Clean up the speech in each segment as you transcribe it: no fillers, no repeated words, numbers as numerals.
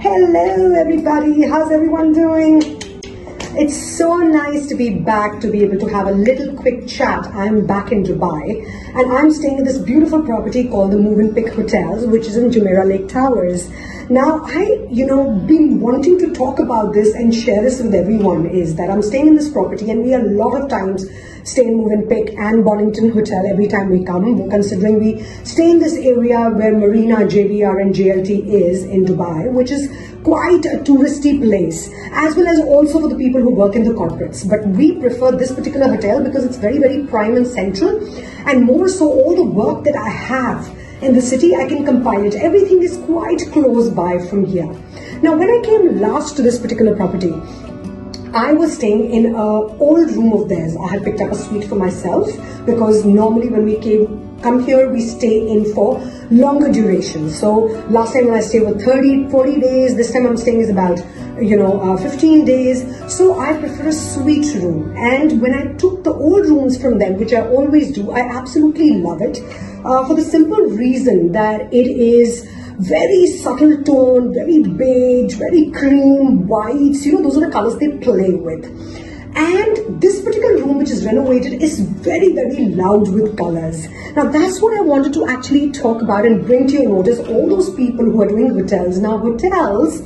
Hello everybody, how's everyone doing? It's so nice to be back, to be able to have a little quick chat. I'm back in Dubai and I'm staying in this beautiful property called the Mövenpick Hotels, which is in Jumeirah Lake Towers. Now, been wanting to talk about this and share this with everyone is that I'm staying in this property and we a lot of times stay in Mövenpick and Bonington Hotel every time we come, considering we stay in this area where Marina, JBR and JLT is in Dubai, which is quite a touristy place, as well as also for the people who work in the corporates. But we prefer this particular hotel because it's very, very prime and central, and more so all the work that I have in the city, I can compile it. Everything is quite close by from here. Now, when I came last to this particular property, I was staying in an old room of theirs. I had picked up a suite for myself because normally when we come here, we stay in for longer duration. So last time when I stayed for 40 days, this time I'm staying is about 15 days. So I prefer a suite room. And when I took the old rooms from them, which I always do, I absolutely love it for the simple reason that it is very subtle tone, very beige, very cream, whites, those are the colors they play with. And this particular room, which is renovated, is very, very loud with colors. Now, that's what I wanted to actually talk about and bring to your notice, all those people who are doing hotels. Now, hotels,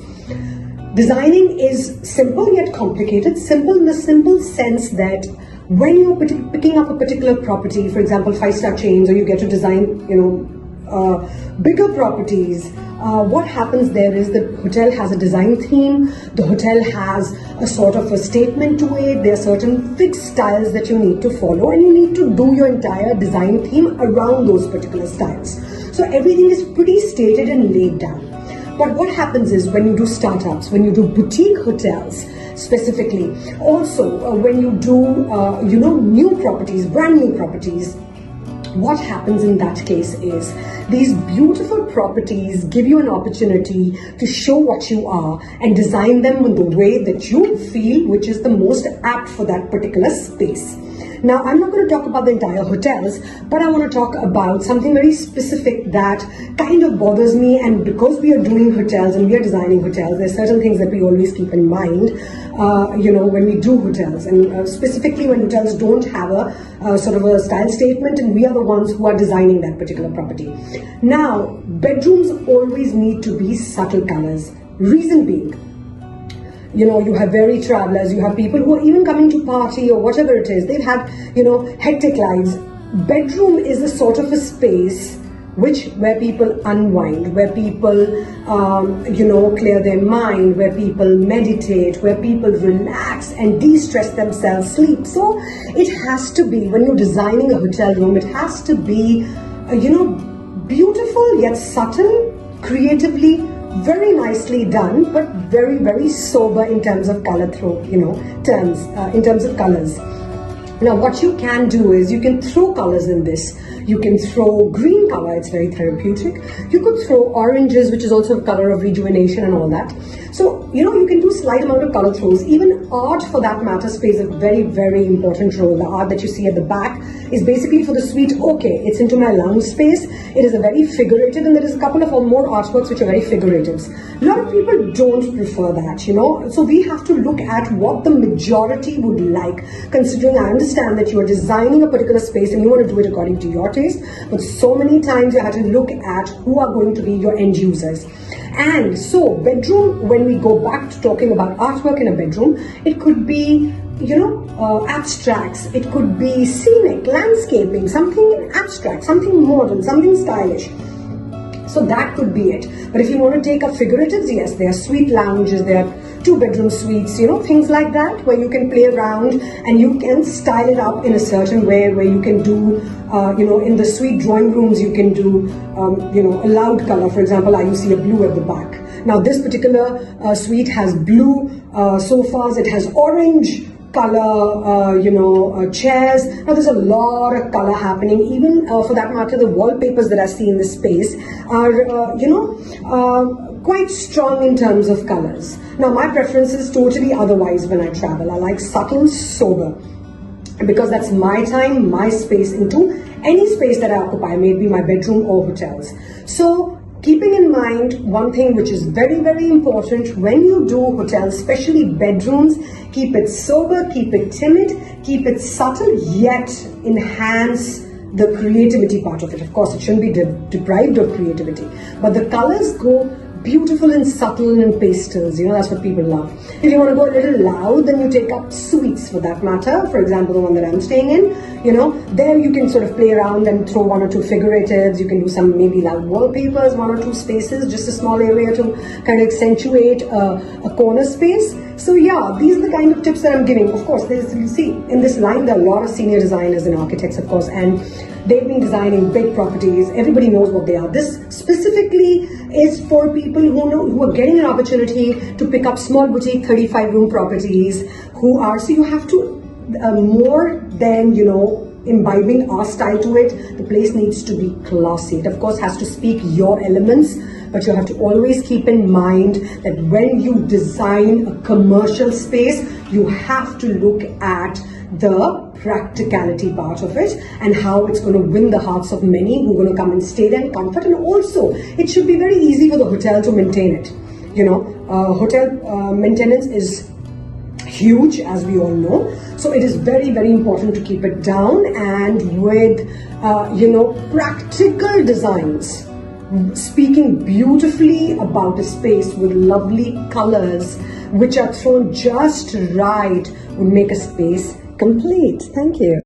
designing is simple yet complicated. Simple in the simple sense that when you're picking up a particular property, for example, 5-star chains, or you get to design, bigger properties, what happens there is the hotel has a design theme, the hotel has a sort of a statement to it, there are certain fixed styles that you need to follow, and you need to do your entire design theme around those particular styles. So everything is pretty stated and laid down. But what happens is when you do startups, when you do boutique hotels specifically, also when you do, new properties, brand new properties, what happens in that case is these beautiful properties give you an opportunity to show what you are and design them in the way that you feel which is the most apt for that particular space. Now, I'm not going to talk about the entire hotels, but I want to talk about something very specific that kind of bothers me. And because we are doing hotels and we are designing hotels, there's certain things that we always keep in mind, when we do hotels. And specifically when hotels don't have a sort of a style statement and we are the ones who are designing that particular property. Now, bedrooms always need to be subtle colors. Reason being, you have varied travelers, you have people who are even coming to party or whatever it is. They've had, hectic lives. Bedroom is a sort of a space where people unwind, where people, clear their mind, where people meditate, where people relax and de-stress themselves, sleep. So it has to be, when you're designing a hotel room, it has to be, beautiful yet subtle, creatively, very nicely done, but very, very sober in terms of color in terms of colors. Now, what you can do is you can throw colors in this. You can throw green color, it's very therapeutic. You could throw oranges, which is also a color of rejuvenation and all that. So, you can do slight amount of color throws. Even art, for that matter, plays a very, very important role. The art that you see at the back is basically for the suite. Okay, it's into my lounge space. It is a very figurative, and there is a couple of more artworks which are very figuratives. A lot of people don't prefer that, So we have to look at what the majority would like, considering I understand that you are designing a particular space and you want to do it according to your taste, but so many times you have to look at who are going to be your end users. And so bedroom, when we go back to talking about artwork in a bedroom, it could be abstracts, it could be scenic, landscaping, something abstract, something modern, something stylish. So that could be it. But if you want to take up figuratives, yes, there are suite lounges, there are 2-bedroom suites, things like that, where you can play around and you can style it up in a certain way, where you can do, in the suite drawing rooms, you can do, a loud color. For example, you see a blue at the back. Now, this particular suite has blue sofas, it has orange color, chairs. Now, there's a lot of color happening. Even for that matter, the wallpapers that I see in this space are, quite strong in terms of colors. Now, my preference is totally otherwise when I travel. I like subtle, sober, because that's my time, my space into any space that I occupy, maybe my bedroom or hotels. So Keeping in mind one thing which is very, very important when you do hotels, especially bedrooms, keep it sober, keep it timid, keep it subtle, yet enhance the creativity part of it. Of course, it shouldn't be deprived of creativity, but the colors go beautiful and subtle and pastels, that's what people love. If you want to go a little loud, then you take up suites for that matter. For example, the one that I'm staying in, there you can sort of play around and throw one or two figuratives. You can do some maybe loud wallpapers, one or two spaces, just a small area to kind of accentuate a corner space. So yeah, these are the kind of tips that I'm giving. Of course, you see, in this line, there are a lot of senior designers and architects, of course, and they've been designing big properties. Everybody knows what they are. This specifically is for people who are getting an opportunity to pick up small boutique 35-room properties, so you have to, more than, imbibing our style to it, the place needs to be classy. It, of course, has to speak your elements, but you have to always keep in mind that when you design a commercial space, you have to look at the practicality part of it and how it's going to win the hearts of many who are going to come and stay there in comfort. And also, it should be very easy for the hotel to maintain it. Hotel maintenance is huge, as we all know. So it is very, very important to keep it down, and with, practical designs, speaking beautifully about a space with lovely colors which are thrown just right would make a space complete. Thank you.